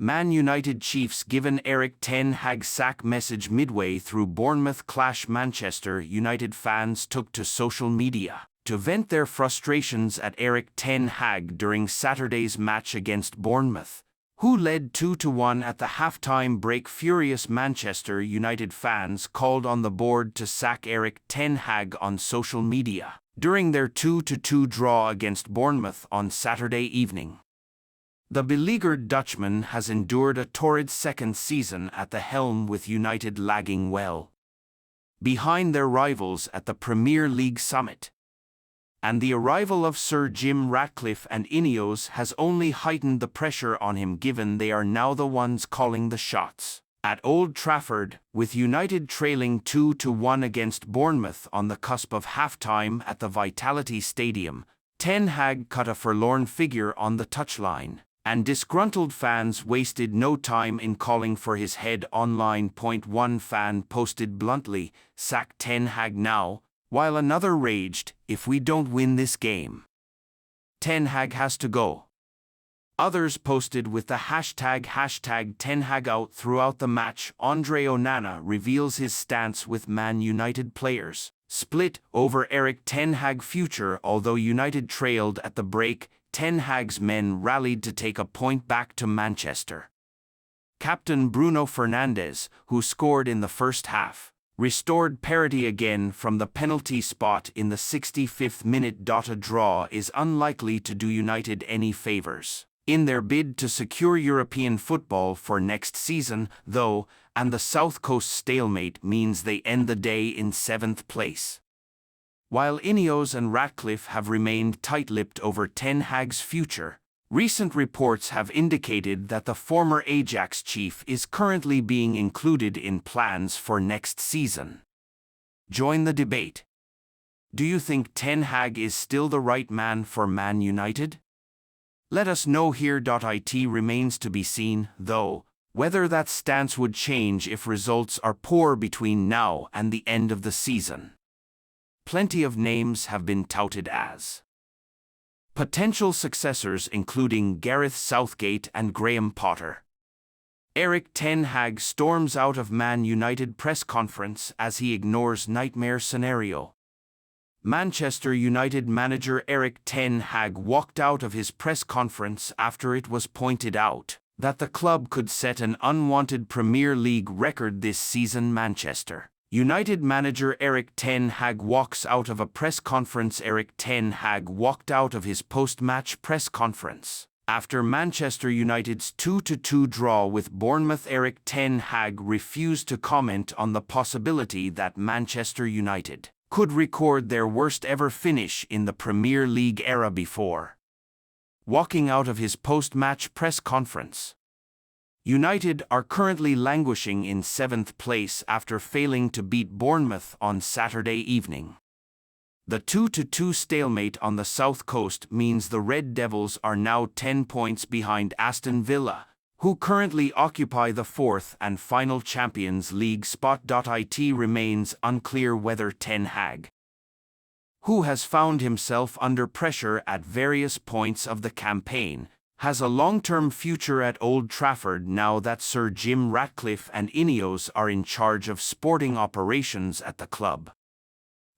Man United chiefs given Erik ten Hag sack message midway through Bournemouth clash. Manchester United fans took to social media to vent their frustrations at Erik ten Hag during Saturday's match against Bournemouth, who led 2-1 at the halftime break. Furious Manchester United fans called on the board to sack Erik ten Hag on social media during their 2-2 draw against Bournemouth on Saturday evening. The beleaguered Dutchman has endured a torrid second season at the helm, with United lagging well behind their rivals at the Premier League summit. And the arrival of Sir Jim Ratcliffe and Ineos has only heightened the pressure on him, given they are now the ones calling the shots at Old Trafford, with United trailing 2-1 against Bournemouth on the cusp of halftime at the Vitality Stadium. Ten Hag cut a forlorn figure on the touchline, and disgruntled fans wasted no time in calling for his head. Online. One fan posted bluntly, "Sack Ten Hag now," while another raged, "If we don't win this game, Ten Hag has to go." Others posted with the hashtag Ten Hag out. Throughout the match, Andre Onana reveals his stance, with Man United players split over Erik ten Hag's future. Although United trailed at the break, Ten Hag's men rallied to take a point back to Manchester. Captain Bruno Fernandes, who scored in the first half, restored parity again from the penalty spot in the 65th minute. A draw is unlikely to do United any favours in their bid to secure European football for next season, though, and the South Coast stalemate means they end the day in 7th place. While Ineos and Ratcliffe have remained tight-lipped over Ten Hag's future, recent reports have indicated that the former Ajax chief is currently being included in plans for next season. Join the debate. Do you think Ten Hag is still the right man for Man United? Let us know here. It remains to be seen, though, whether that stance would change if results are poor between now and the end of the season. Plenty of names have been touted as potential successors, including Gareth Southgate and Graham Potter. Erik ten Hag storms out of Man United press conference as he ignores nightmare scenario. Manchester United manager Erik ten Hag walked out of his press conference after it was pointed out that the club could set an unwanted Premier League record this season. Manchester United manager Erik ten Hag walks out of a press conference. Erik ten Hag walked out of his post-match press conference after Manchester United's 2-2 draw with Bournemouth. Erik ten Hag refused to comment on the possibility that Manchester United could record their worst-ever finish in the Premier League era before walking out of his post-match press conference. United are currently languishing in 7th place after failing to beat Bournemouth on Saturday evening. The 2-2 stalemate on the South Coast means the Red Devils are now 10 points behind Aston Villa, who currently occupy the 4th and final Champions League spot. It remains unclear whether Ten Hag, who has found himself under pressure at various points of the campaign, has a long-term future at Old Trafford now that Sir Jim Ratcliffe and Ineos are in charge of sporting operations at the club.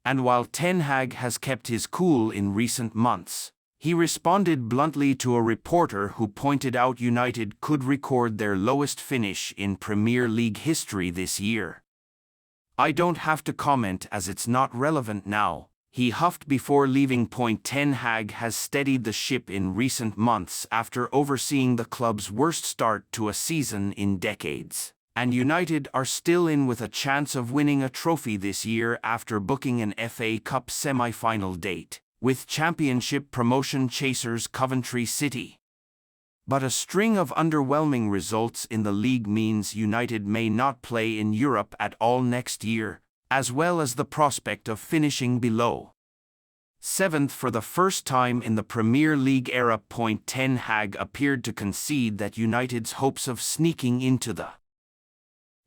And while Ten Hag has kept his cool in recent months, he responded bluntly to a reporter who pointed out United could record their lowest finish in Premier League history this year. "I don't have to comment as it's not relevant now," he huffed before leaving. Ten Hag has steadied the ship in recent months after overseeing the club's worst start to a season in decades, and United are still in with a chance of winning a trophy this year after booking an FA Cup semi-final date with Championship promotion chasers Coventry City. But a string of underwhelming results in the league means United may not play in Europe at all next year, as well as the prospect of finishing below 7th for the first time in the Premier League era. Ten Hag appeared to concede that United's hopes of sneaking into the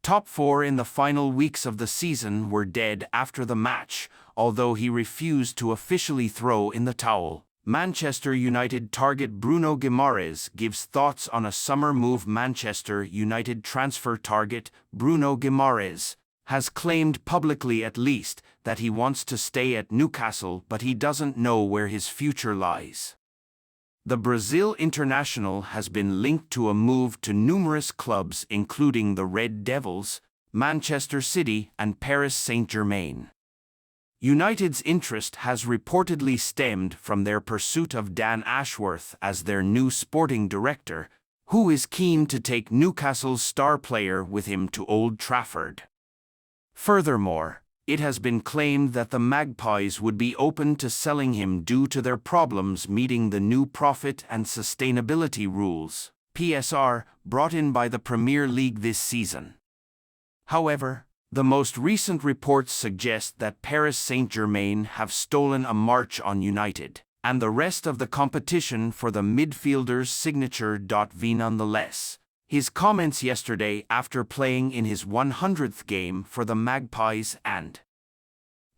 top 4 in the final weeks of the season were dead after the match, although he refused to officially throw in the towel. Manchester United target Bruno Guimaraes gives thoughts on a summer move. Manchester United transfer target Bruno Guimaraes has claimed publicly at least that he wants to stay at Newcastle, but he doesn't know where his future lies. The Brazil international has been linked to a move to numerous clubs including the Red Devils, Manchester City and Paris Saint-Germain. United's interest has reportedly stemmed from their pursuit of Dan Ashworth as their new sporting director, who is keen to take Newcastle's star player with him to Old Trafford. Furthermore, it has been claimed that the Magpies would be open to selling him due to their problems meeting the new profit and sustainability rules, PSR, brought in by the Premier League this season. However, the most recent reports suggest that Paris Saint-Germain have stolen a march on United, and the rest of the competition for the midfielder's signature. Nonetheless, his comments yesterday after playing in his 100th game for the Magpies and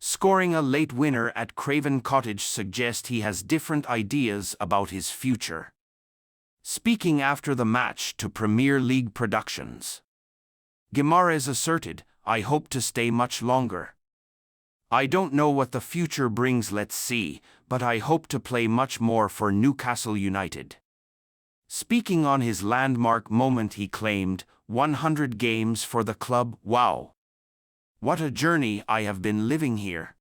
scoring a late winner at Craven Cottage suggest he has different ideas about his future. Speaking after the match to Premier League Productions, Guimaraes asserted, "I hope to stay much longer. I don't know what the future brings, let's see, but I hope to play much more for Newcastle United." Speaking on his landmark moment, he claimed, 100 games for the club, wow. What a journey I have been living here.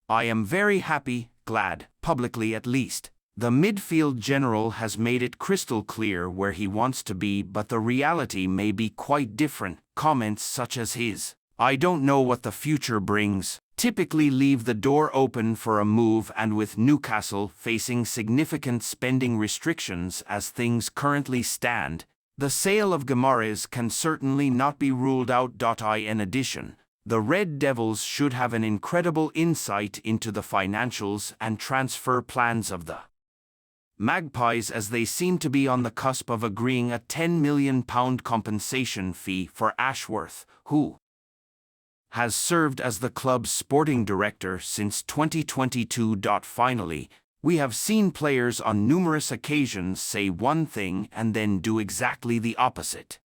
I am very happy, glad, publicly at least. The midfield general has made it crystal clear where he wants to be, but the reality may be quite different. Comments such as his, "I don't know what the future brings," typically leave the door open for a move, and with Newcastle facing significant spending restrictions as things currently stand, the sale of Guimaraes can certainly not be ruled out. In addition, the Red Devils should have an incredible insight into the financials and transfer plans of the Magpies, as they seem to be on the cusp of agreeing a £10 million compensation fee for Ashworth, who has served as the club's sporting director since 2022. Finally, we have seen players on numerous occasions say one thing and then do exactly the opposite.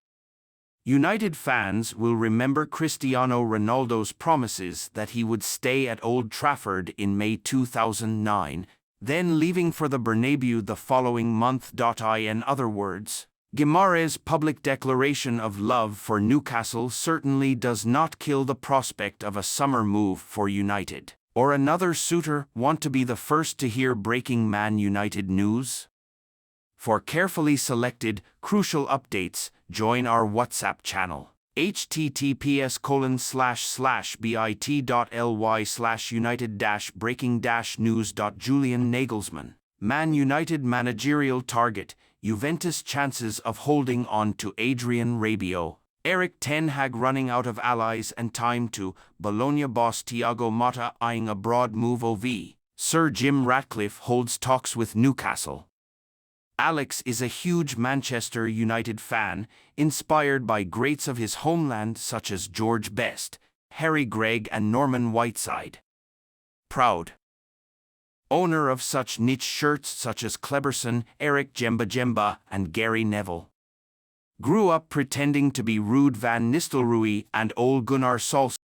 United fans will remember Cristiano Ronaldo's promises that he would stay at Old Trafford in May 2009, then leaving for the Bernabeu the following month. In other words, Guimaraes' public declaration of love for Newcastle certainly does not kill the prospect of a summer move for United. Or another suitor want to be the first to hear breaking Man United news? For carefully selected, crucial updates, join our WhatsApp channel. https://bit.ly/united-breaking-news. Julian Nagelsmann, Man United managerial target, Juventus chances of holding on to Adrian Rabiot. Erik ten Hag running out of allies and time to Bologna boss Thiago Motta eyeing a broad move. OV. Sir Jim Ratcliffe holds talks with Newcastle. Alex is a huge Manchester United fan, inspired by greats of his homeland such as George Best, Harry Gregg and Norman Whiteside. Proud owner of such niche shirts such as Kleberson, Eric Jemba and Gary Neville. Grew up pretending to be Ruud van Nistelrooy and Ole Gunnar Solskjaer.